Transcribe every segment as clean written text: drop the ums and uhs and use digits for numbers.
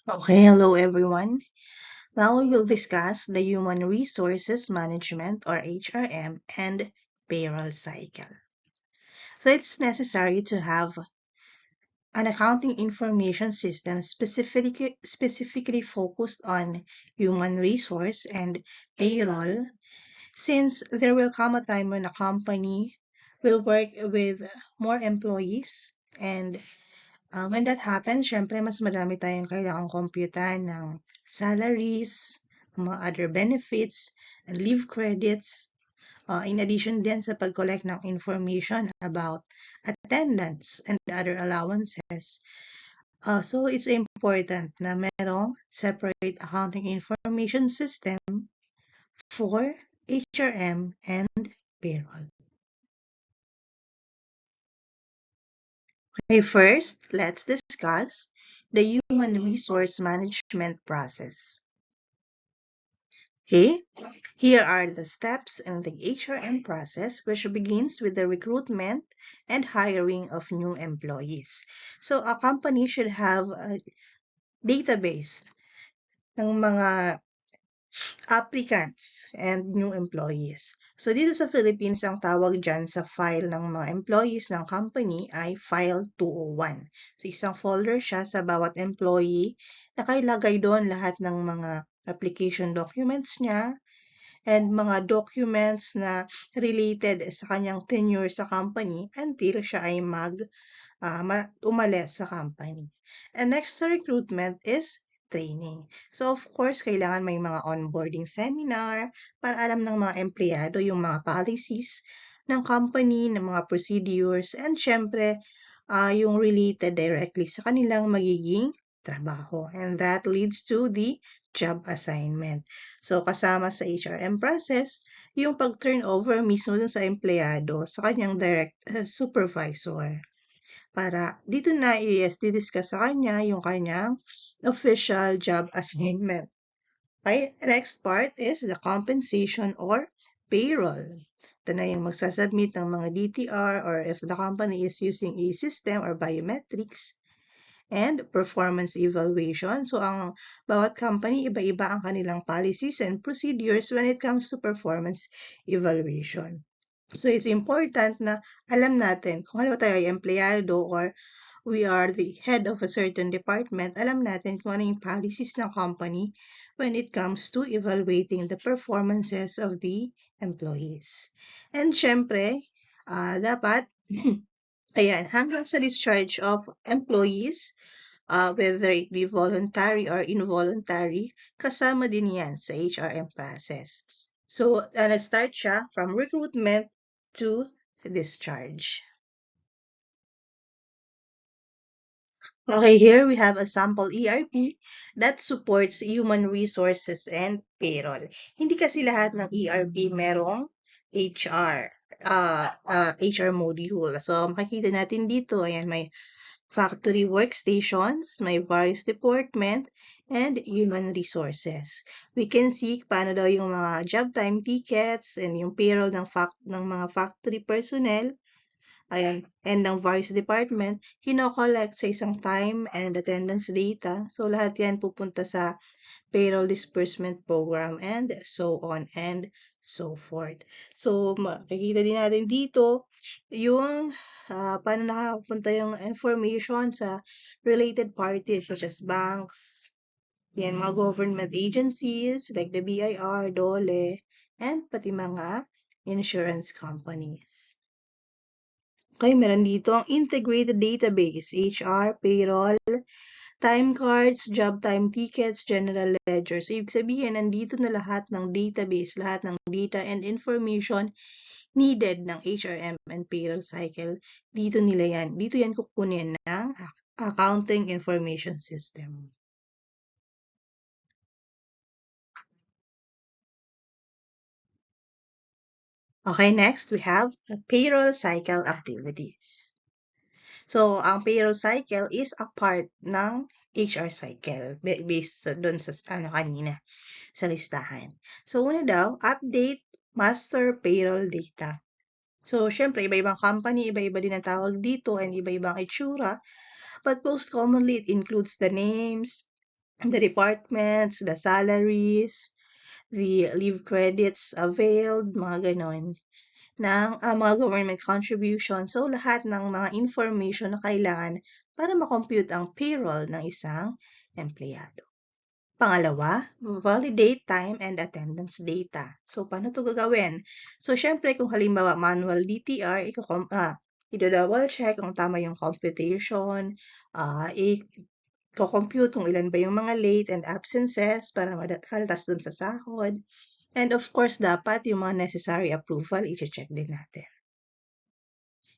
Okay, hello everyone. Now we will discuss the Human Resources Management or HRM and payroll cycle. So it's necessary to have an accounting information system specifically focused on human resource and payroll, since there will come a time when a company will work with more employees, and when that happens, syempre mas madami tayong kailangang computean ng salaries, mga other benefits, and leave credits. In addition din sa pag-collect ng information about attendance and other allowances. So it's important na merong separate accounting information system for HRM and payroll. Okay, first, let's discuss the human resource management process. Okay, here are the steps in the HRM process, which begins with the recruitment and hiring of new employees. So a company should have a database ng mga applicants and new employees. So dito sa Philippines, ang tawag dyan sa file ng mga employees ng company ay File 201. So isang folder siya sa bawat employee. Nakailagay doon lahat ng mga application documents niya and mga documents na related sa kanyang tenure sa company until siya ay umalis sa company. And next sa recruitment is training. So of course, kailangan may mga onboarding seminar para alam ng mga empleyado yung mga policies ng company, ng mga procedures, and syempre, yung related directly sa kanilang magiging trabaho. And that leads to the job assignment. So, kasama sa HRM process, yung pag-turnover mismo dun sa empleyado sa kanyang direct supervisor. Para dito na i-discuss sa kanya yung kanyang official job assignment. Okay, next part is the compensation or payroll. Ito na yung magsasubmit ng mga DTR or if the company is using a system or biometrics and performance evaluation. So, ang bawat company, iba-iba ang kanilang policies and procedures when it comes to performance evaluation. So, it's important na alam natin kung halimbawa tayo ay empleyado or we are the head of a certain department, alam natin kung ano yung policies ng company when it comes to evaluating the performances of the employees. And syempre, dapat, ayan, hanggang sa discharge of employees, whether it be voluntary or involuntary, kasama din yan sa HRM process. So, start siya from recruitment to discharge. Okay, here we have a sample ERP that supports human resources and payroll. Hindi kasi lahat ng ERP merong HR, HR module. So, makikita natin dito, ayan, may factory workstations, may various department, and human resources. We can see paano daw yung mga job time tickets and yung payroll ng mga factory personnel, ayan, and ng various department, kino-collect sa isang time and attendance data. So, lahat yan pupunta sa payroll disbursement program and so on and so forth. So, makikita din natin dito yung paano nakakapunta yung information sa related parties such as banks, yan, mga government agencies like the BIR, DOLE, and pati mga insurance companies. Okay, meron dito ang integrated database, HR, payroll, time cards, job time tickets, general ledger. So, ibig sabihin, nandito na lahat ng database, lahat ng data and information needed ng HRM and payroll cycle. Dito yan kukunin ng accounting information system. Okay, next we have payroll cycle activities. So, ang payroll cycle is a part ng HR cycle based doon sa kanina sa listahan. So, una daw, update master payroll data. So, syempre, iba-ibang company, iba-iba din ang tawag dito and iba-ibang itsura. But most commonly, it includes the names, the departments, the salaries, the leave credits availed, mga ganon, ng mga government contribution. So, lahat ng mga information na kailangan para makompute ang payroll ng isang empleyado. Pangalawa, validate time and attendance data. So, paano ito gagawin? So, syempre, kung halimbawa manual DTR, i-double check kung tama yung computation, i-compute kung ilan ba yung mga late and absences para kaltas dun sa sahod. And of course, dapat yung mga necessary approval, i-check din natin.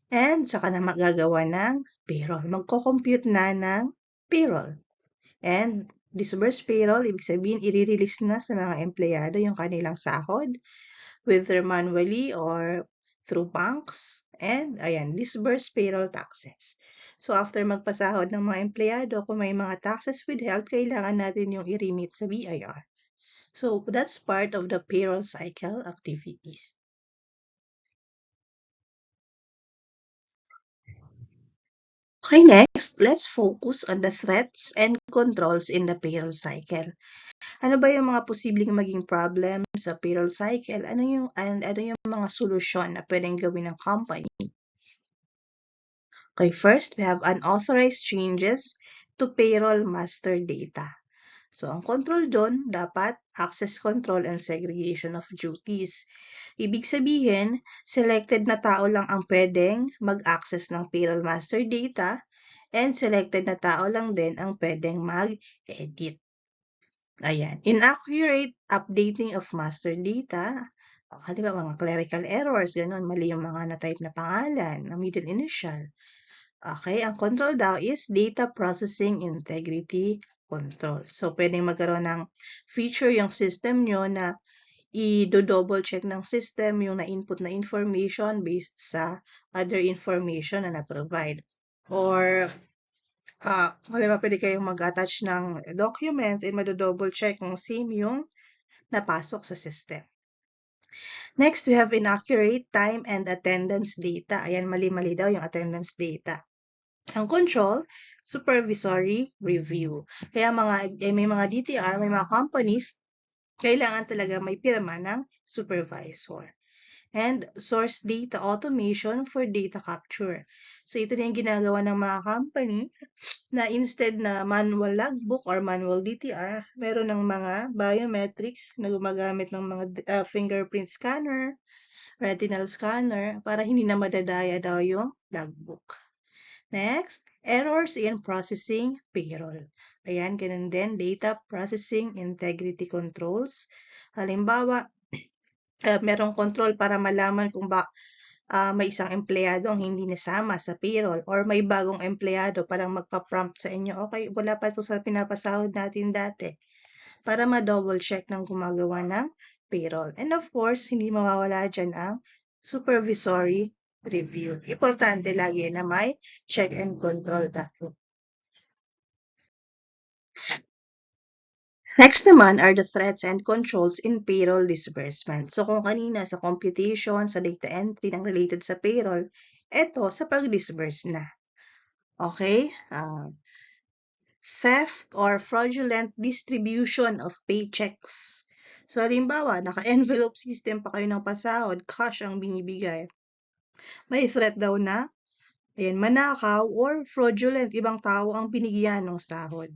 And saka na magagawa ng payroll. Magko-compute na ng payroll. And disburse payroll, ibig sabihin, i-release na sa mga empleyado yung kanilang sahod, whether manually or through banks. And ayan, disburse payroll taxes. So after magpasahod ng mga empleyado, kung may mga taxes withheld, kailangan natin yung i-remit sa BIR. So that's part of the payroll cycle activities. Okay, next, let's focus on the threats and controls in the payroll cycle. Ano ba yung mga posibleng maging problem sa payroll cycle? Ano yung mga solusyon na pwedeng gawin ng company? Okay, first, we have unauthorized changes to payroll master data. So, ang control doon, dapat access control and segregation of duties. Ibig sabihin, selected na tao lang ang pwedeng mag-access ng payroll master data and selected na tao lang din ang pwedeng mag-edit. Ayan. Inaccurate updating of master data. Halimbawa, mga clerical errors, ganun, mali yung mga na-type na pangalan, na middle initial. Okay, ang control daw is data processing integrity control. So, pwedeng magkaroon ng feature yung system nyo na i-double check ng system yung na-input na information based sa other information na na-provide. Or, halimbawa, pwede kayong mag-attach ng document and double check kung same yung napasok sa system. Next, we have inaccurate time and attendance data. Ayan, mali-mali daw yung attendance data. Ang control, supervisory review. Kaya may mga DTR, may mga companies, kailangan talaga may pirma ng supervisor. And source data automation for data capture. So, ito na yung ginagawa ng mga company na instead na manual logbook or manual DTR, meron ng mga biometrics na gumagamit ng mga fingerprint scanner, retinal scanner, para hindi na madadaya daw yung logbook. Next, errors in processing payroll. Ayan, ganun din, data processing integrity controls. Halimbawa, merong control para malaman kung may isang empleyado ang hindi nasama sa payroll or may bagong empleyado parang magpa-prompt sa inyo, okay, wala pa ito sa pinapasahod natin dati, para ma-double check ng gumagawa ng payroll. And of course, hindi mawawala dyan ang supervisory review. Importante lagi na may check and control tayo. Next naman are the threats and controls in payroll disbursement. So kung kanina sa computation, sa data entry ng related sa payroll, eto sa pag-disburse na. Okay? Theft or fraudulent distribution of paychecks. So halimbawa, naka-envelope system pa kayo ng pasahod, cash ang binibigay. May threat daw na, manakaw or fraudulent, ibang tao ang binigyan ng sahod.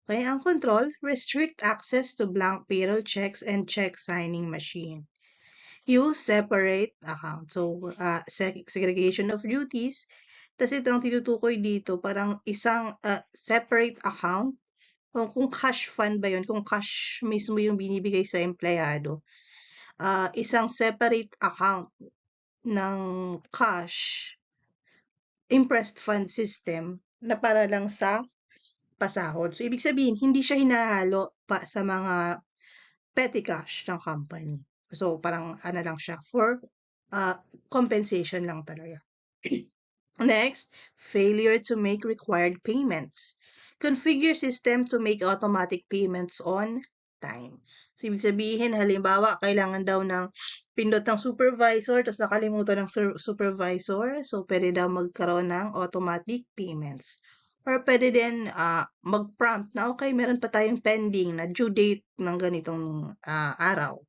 Okay, ang control, restrict access to blank payroll checks and check signing machine. Use separate account. So, segregation of duties. Tapos ito ang tinutukoy dito, parang isang separate account. Kung cash fund ba yun, kung cash mismo yung binibigay sa empleyado, isang separate account ng cash, impressed fund system na para lang sa pasahod. So, ibig sabihin, hindi siya hinahalo pa sa mga petty cash ng company. So, parang lang siya for compensation lang talaga. Next, failure to make required payments. Configure system to make automatic payments on time. So, ibig sabihin, halimbawa, kailangan daw ng pindot ng supervisor, tapos nakalimutan ng supervisor. So, pwede daw magkaroon ng automatic payments. Or pwede din mag-prompt na okay, meron pa tayong pending na due date ng ganitong araw.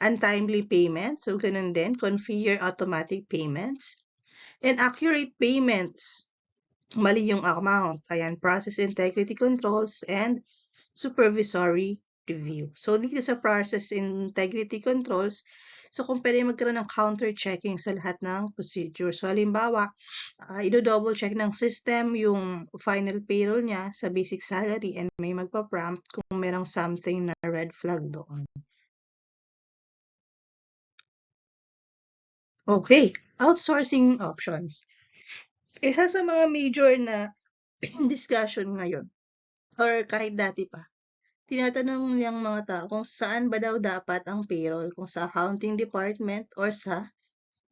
Untimely payments, so ganun din, configure automatic payments. And accurate payments, mali yung amount. Ayan, process integrity controls and supervisory review. So, dito sa process integrity controls, so kung pwede magkaroon ng counter-checking sa lahat ng procedure. So, halimbawa, i-double check ng system yung final payroll niya sa basic salary and may magpa-prompt kung merong something na red flag doon. Okay, outsourcing options. Isa sa mga major na discussion ngayon or kahit dati pa, tinatanong niyang mga tao kung saan ba daw dapat ang payroll, kung sa accounting department or sa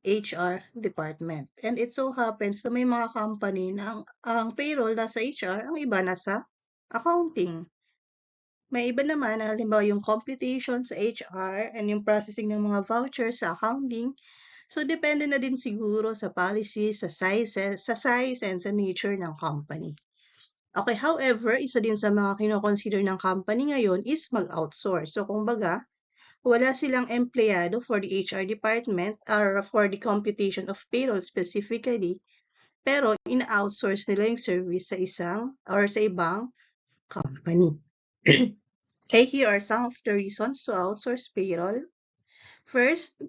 HR department. And it so happens na may mga company na ang payroll nasa HR, ang iba nasa accounting. May iba naman na halimbawa yung computation sa HR and yung processing ng mga vouchers sa accounting. So, depende na din siguro sa policies, sa size and sa nature ng company. Okay, however, isa din sa mga kino-consider ng company ngayon is mag-outsource. So, kumbaga, wala silang empleyado for the HR department or for the computation of payroll specifically, pero ina-outsource nila yung service sa isang or sa ibang company. Okay, here are some of the reasons to outsource payroll. First,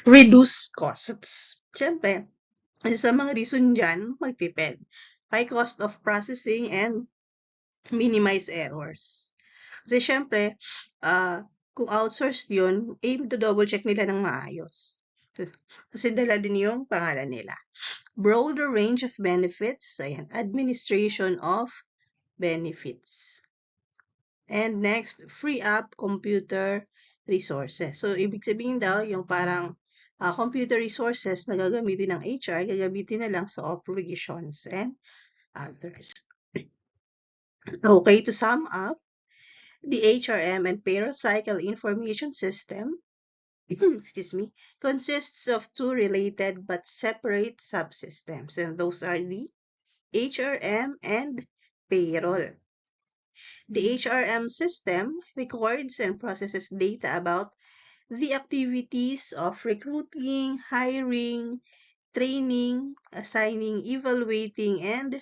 reduce costs. Siyempre, isa sa mga reason dyan, magtipid. High cost of processing and minimize errors. Kasi syempre, kung outsourced yun, double check nila ng maayos. Kasi dala din yung pangalan nila. Broader range of benefits, ayan, administration of benefits. And next, free up computer resources. So, ibig sabihin daw, yung parang computer resources na gagamitin ng HR, gagamitin na lang sa operations and others. Okay, to sum up, the HRM and payroll cycle information system excuse me, consists of two related but separate subsystems, and those are the HRM and payroll. The HRM system records and processes data about the activities of recruiting, hiring, training, assigning, evaluating, and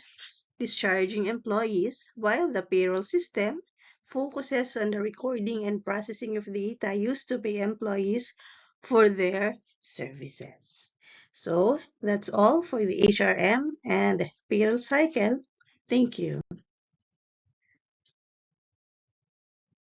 discharging employees, while the payroll system focuses on the recording and processing of data used to pay employees for their services. So, that's all for the HRM and payroll cycle. Thank you.